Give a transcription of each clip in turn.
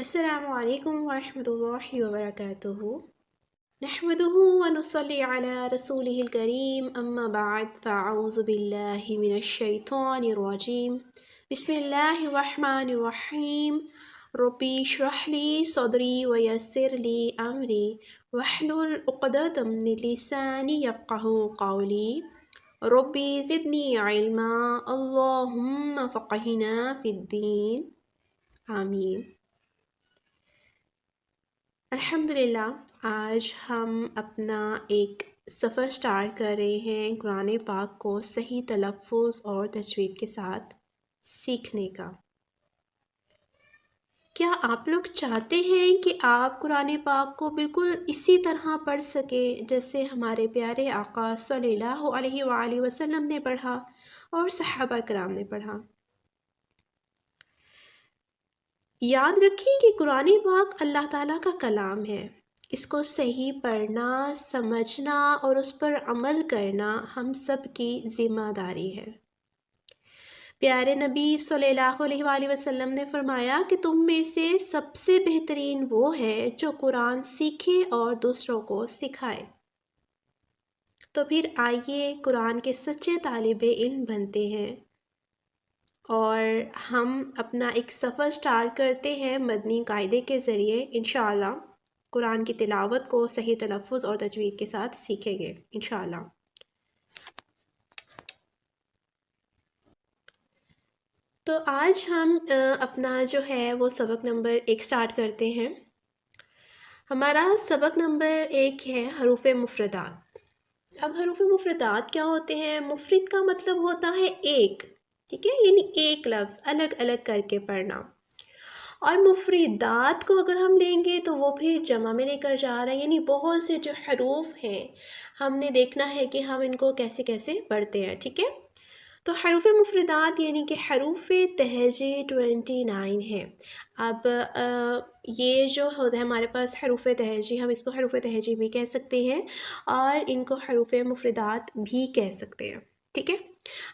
السلام علیکم ورحمۃ اللہ وبرکاتہ نحمده ونصلي على رسوله الكريم اما بعد فاعوذ باللہ من الشیطان الرجیم بسم اللہ الرحمن الرحیم ربی اشرح لی صدری ویسر لی امری واحلل عقدۃ من لسانی یفقهوا قولی ربی زدنی علما اللہم فقہنا فی الدین آمین۔ الحمدللہ آج ہم اپنا ایک سفر سٹارٹ کر رہے ہیں قرآن پاک کو صحیح تلفظ اور تجوید کے ساتھ سیکھنے کا۔ کیا آپ لوگ چاہتے ہیں کہ آپ قرآن پاک کو بالکل اسی طرح پڑھ سکیں جیسے ہمارے پیارے آقا صلی اللہ علیہ وآلہ وسلم نے پڑھا اور صحابہ کرام نے پڑھا؟ یاد رکھیں کہ قرآن پاک اللہ تعالیٰ کا کلام ہے۔ اس کو صحیح پڑھنا، سمجھنا اور اس پر عمل کرنا ہم سب کی ذمہ داری ہے۔ پیارے نبی صلی اللہ علیہ وآلہ وسلم نے فرمایا کہ تم میں سے سب سے بہترین وہ ہے جو قرآن سیکھے اور دوسروں کو سکھائے۔ تو پھر آئیے قرآن کے سچے طالب علم بنتے ہیں اور ہم اپنا ایک سفر سٹارٹ کرتے ہیں مدنی قاعدے کے ذریعے۔ انشاءاللہ قرآن کی تلاوت کو صحیح تلفظ اور تجوید کے ساتھ سیکھیں گے انشاءاللہ۔ تو آج ہم اپنا جو ہے وہ سبق نمبر 1 سٹارٹ کرتے ہیں۔ ہمارا سبق نمبر 1 ہے حروف مفردات۔ اب حروف مفردات کیا ہوتے ہیں؟ مفرد کا مطلب ہوتا ہے ایک، ٹھیک ہے، یعنی ایک لفظ الگ الگ کر کے پڑھنا، اور مفردات کو اگر ہم لیں گے تو وہ پھر جمع میں لے کر جا رہا ہے، یعنی بہت سے جو حروف ہیں ہم نے دیکھنا ہے کہ ہم ان کو کیسے کیسے پڑھتے ہیں، ٹھیک ہے۔ تو حروف مفردات یعنی کہ حروف تہجی 29 ہے۔ اب یہ جو ہوتا ہے ہمارے پاس حروف تہجی، ہم اس کو حروف تہجی بھی کہہ سکتے ہیں اور ان کو حروف مفردات بھی کہہ سکتے ہیں، ٹھیک ہے۔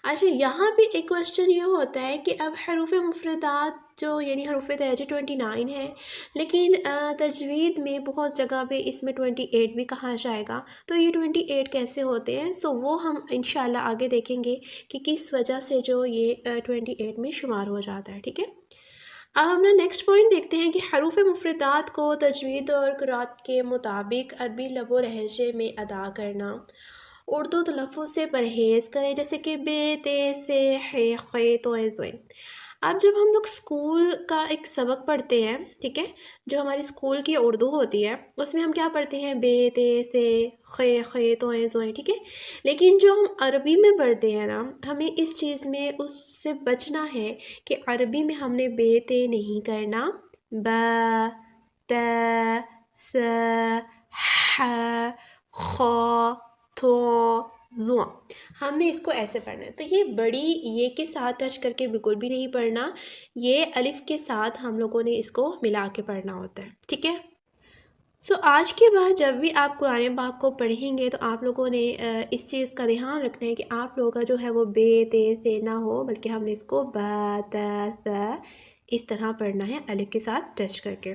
اچھا، یہاں پہ ایک کوشچن یہ ہوتا ہے کہ اب حروف مفردات جو یعنی حروف تہجی 29 ہے، لیکن تجوید میں بہت جگہ پہ اس میں 28 بھی کہا جائے گا، تو یہ 28 کیسے ہوتے ہیں؟ سو وہ ہم انشاءاللہ آگے دیکھیں گے کہ کس وجہ سے جو یہ 28 میں شمار ہو جاتا ہے، ٹھیک ہے۔ اب ہم نے نیکسٹ پوائنٹ دیکھتے ہیں کہ حروف مفردات کو تجوید اور قرات کے مطابق عربی لب و لہجے میں ادا کرنا۔ اردو تلفظ سے پرہیز کریں، جیسے کہ بے، تے، سے، ہے، خے، تو، زوئے۔ اب جب ہم لوگ اسکول کا ایک سبق پڑھتے ہیں، ٹھیک ہے، جو ہماری اسکول کی اردو ہوتی ہے اس میں ہم کیا پڑھتے ہیں؟ بے، تے، سے، خے، تو، زوئے، ٹھیک ہے۔ لیکن جو ہم عربی میں پڑھتے ہیں نا، ہمیں اس چیز میں اس سے بچنا ہے کہ عربی میں ہم نے بے تے نہیں کرنا، با، تا، سا، ح، خا، تو، زواں، ہم نے اس کو ایسے پڑھنا ہے۔ تو یہ بڑی یہ کے ساتھ ٹچ کر کے بالکل بھی نہیں پڑھنا، یہ الف کے ساتھ ہم لوگوں نے اس کو ملا کے پڑھنا ہوتا ہے، ٹھیک ہے۔ سو آج کے بعد جب بھی آپ قرآن پاک کو پڑھیں گے تو آپ لوگوں نے اس چیز کا دھیان رکھنا ہے کہ آپ لوگوں کا جو ہے وہ بے، تے، سے نہ ہو، بلکہ ہم نے اس کو با، تا، سا اس طرح پڑھنا ہے الف کے ساتھ ٹچ کر کے۔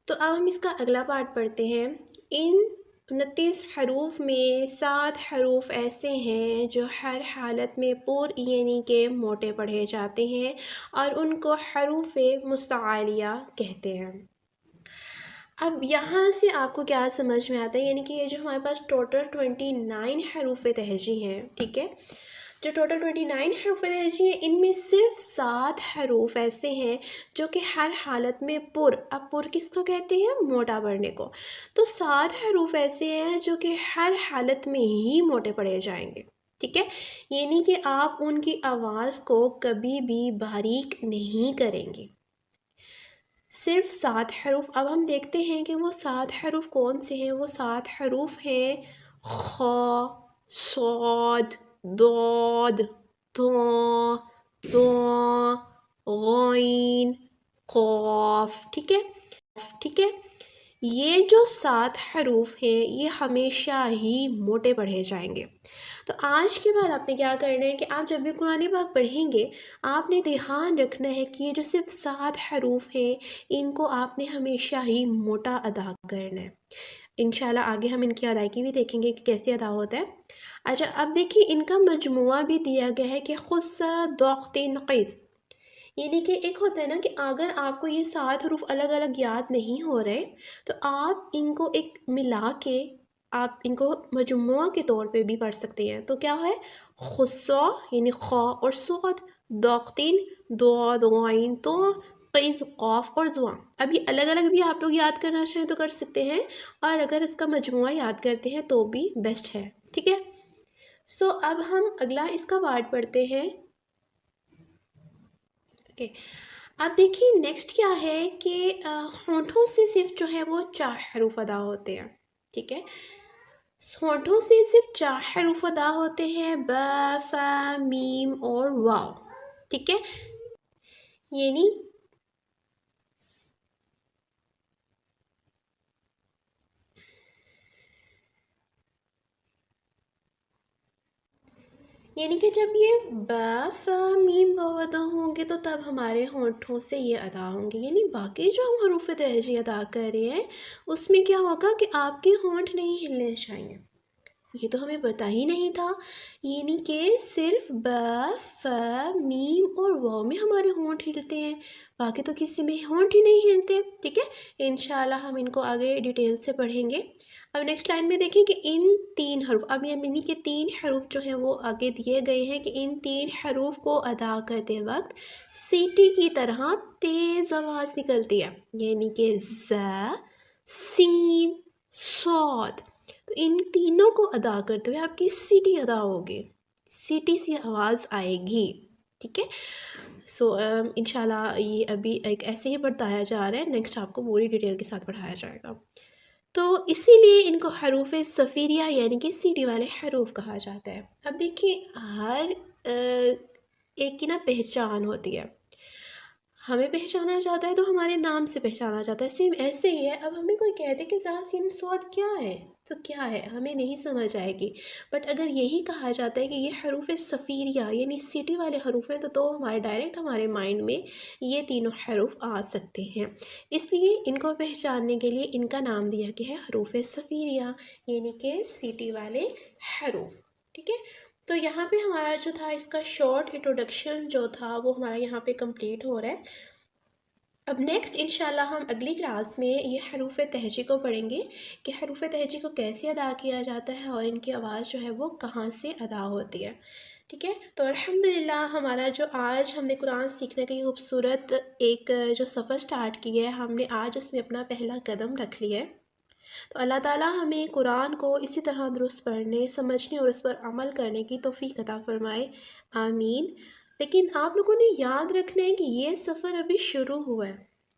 تو اب ہم اس کا اگلا پارٹ پڑھتے ہیں۔ ان 29 حروف میں 7 حروف ایسے ہیں جو ہر حالت میں پر یعنی کہ موٹے پڑھے جاتے ہیں اور ان کو حروف مستعلیہ کہتے ہیں۔ اب یہاں سے آپ کو کیا سمجھ میں آتا ہے؟ یعنی کہ یہ جو ہمارے پاس ٹوٹل 29 حروف تہجی ہیں، ٹھیک ہے، جو ٹوٹل 29 حروف تہجی ہیں ان میں صرف 7 حروف ایسے ہیں جو کہ ہر حالت میں پر، اب پر کس کو کہتے ہیں؟ موٹا پڑھنے کو۔ تو 7 حروف ایسے ہیں جو کہ ہر حالت میں ہی موٹے پڑھے جائیں گے، ٹھیک ہے، یعنی کہ آپ ان کی آواز کو کبھی بھی باریک نہیں کریں گے۔ صرف 7 حروف۔ اب ہم دیکھتے ہیں کہ وہ 7 حروف کون سے ہیں۔ وہ 7 حروف ہیں خا، صاد، ضاد، طا، ثا، غین، قاف، ٹھیک ہے۔ یہ جو 7 حروف ہیں یہ ہمیشہ ہی موٹے پڑھے جائیں گے۔ تو آج کے بعد آپ نے کیا کرنا ہے کہ آپ جب بھی قرآن پاک پڑھیں گے آپ نے دھیان رکھنا ہے کہ یہ جو صرف 7 حروف ہیں ان کو آپ نے ہمیشہ ہی موٹا ادا کرنا ہے۔ انشاءاللہ آگے ہم ان کی ادائیگی بھی دیکھیں گے کہ کیسے ادا ہوتا ہے۔ اچھا اب دیکھیے ان کا مجموعہ بھی دیا گیا ہے کہ خص ضغط قیز، یعنی کہ ایک ہوتا ہے نا کہ اگر آپ کو یہ 7 حروف الگ الگ یاد نہیں ہو رہے تو آپ ان کو ایک ملا کے آپ ان کو مجموعہ کے طور پہ بھی پڑھ سکتے ہیں۔ تو کیا ہے خصا یعنی خا اور صاد، ضاقتین ضاد غین تو، قیز قاف اور زوان۔ اب یہ الگ الگ بھی آپ لوگ یاد کرنا چاہیں تو کر سکتے ہیں، اور اگر اس کا مجموعہ یاد کرتے ہیں تو بھی بیسٹ ہے، ٹھیک ہے۔ سو اب ہم اگلا اس کا پارٹ پڑھتے ہیں۔ اوکے اب دیکھیے نیکسٹ کیا ہے کہ ہونٹوں سے صرف جو ہے وہ 4 حروف ادا ہوتے ہیں، ٹھیک ہے۔ ہونٹوں سے صرف 4 حروف ادا ہوتے ہیں، ب ف میم اور واو، ٹھیک ہے۔ یعنی کہ جب یہ ب ف میم واو ادا ہوں گے تو تب ہمارے ہونٹوں سے یہ ادا ہوں گے، یعنی باقی جو ہم حروف تہجی ادا کر رہے ہیں اس میں کیا ہوگا کہ آپ کے ہونٹ نہیں ہلنے چاہیے، یہ تو ہمیں پتہ ہی نہیں تھا، یعنی کہ صرف ب ف میم اور واو میں ہمارے ہونٹ ہلتے ہیں، باقی تو کسی میں ہونٹ ہی نہیں ہلتے، ٹھیک ہے۔ انشاءاللہ ہم ان کو آگے ڈیٹیل سے پڑھیں گے۔ اب نیکسٹ لائن میں دیکھیں کہ ان 3 حروف، اب یہ منی کے 3 حروف جو ہیں وہ آگے دیے گئے ہیں کہ ان 3 حروف کو ادا کرتے وقت سیٹی کی طرح تیز آواز نکلتی ہے، یعنی کہ ز سین صاد، تو ان تینوں کو ادا کرتے ہوئے آپ کی سیٹی ادا ہوگی، سیٹی سی آواز آئے گی، ٹھیک ہے۔ سو انشاءاللہ یہ ابھی ایک ایسے ہی بتایا جا رہا ہے، نیکسٹ آپ کو پوری ڈیٹیل کے ساتھ پڑھایا جائے گا۔ تو اسی لیے ان کو حروف صفیریہ یعنی کہ سیٹی والے حروف کہا جاتا ہے۔ اب دیکھیے ہر ایک کی نا پہچان ہوتی ہے، ہمیں پہچانا جاتا ہے تو ہمارے نام سے پہچانا جاتا ہے، سیم ایسے ہی ہے۔ اب ہمیں کوئی کہتے کہ زا سین صاد کیا ہے تو کیا ہے ہمیں نہیں سمجھ آئے گی، بٹ اگر یہی کہا جاتا ہے کہ یہ حروف صفیریہ یعنی سیٹی والے حروف ہیں تو ہمارے ڈائریکٹ ہمارے مائنڈ میں یہ تینوں حروف آ سکتے ہیں، اس لیے ان کو پہچاننے کے لیے ان کا نام دیا گیا ہے حروف صفیریہ یعنی کہ سیٹی والے حروف، ٹھیک ہے۔ تو یہاں پہ ہمارا جو تھا اس کا شارٹ انٹروڈکشن جو تھا وہ ہمارا یہاں پہ کمپلیٹ ہو رہا ہے۔ اب نیکسٹ انشاءاللہ ہم اگلی کلاس میں یہ حروف تہجی کو پڑھیں گے کہ حروف تہجی کو کیسے ادا کیا جاتا ہے اور ان کی آواز جو ہے وہ کہاں سے ادا ہوتی ہے، ٹھیک ہے۔ تو الحمدللہ ہمارا جو آج ہم نے قرآن سیکھنے کا یہ خوبصورت ایک جو سفر سٹارٹ کی ہے، ہم نے آج اس میں اپنا پہلا قدم رکھ لیا ہے۔ تو اللہ تعالیٰ ہمیں قرآن کو اسی طرح درست پڑھنے، سمجھنے اور اس پر عمل کرنے کی توفیق عطا فرمائے، آمین۔ لیکن آپ لوگوں نے یاد رکھنا ہے کہ یہ سفر ابھی شروع ہوا ہے،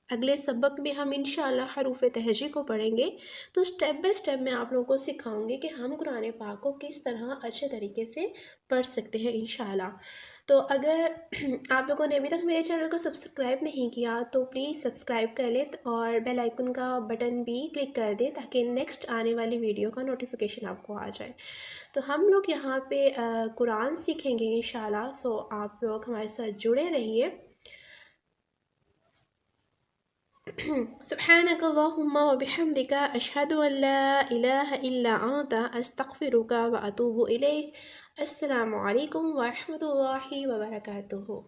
اگلے سبق میں ہم انشاءاللہ حروف تہجی کو پڑھیں گے، تو سٹیپ بائی سٹیپ میں آپ لوگوں کو سکھاؤں گی کہ ہم قرآن پاک کو کس طرح اچھے طریقے سے پڑھ سکتے ہیں انشاءاللہ۔ تو اگر آپ لوگوں نے ابھی تک میرے چینل کو سبسکرائب نہیں کیا تو پلیز سبسکرائب کر لیں اور بیل آئیکن کا بٹن بھی کلک کر دیں تاکہ نیکسٹ آنے والی ویڈیو کا نوٹیفیکیشن آپ کو آ جائے۔ تو ہم لوگ یہاں پہ قرآن سیکھیں گے انشاءاللہ، سو آپ لوگ ہمارے ساتھ جڑے رہیے۔ سبحانك اللهم وبحمدك أشهد أن لا إله إلا أنت أستغفرك وأتوب إليك۔ السلام عليكم ورحمة الله وبركاته۔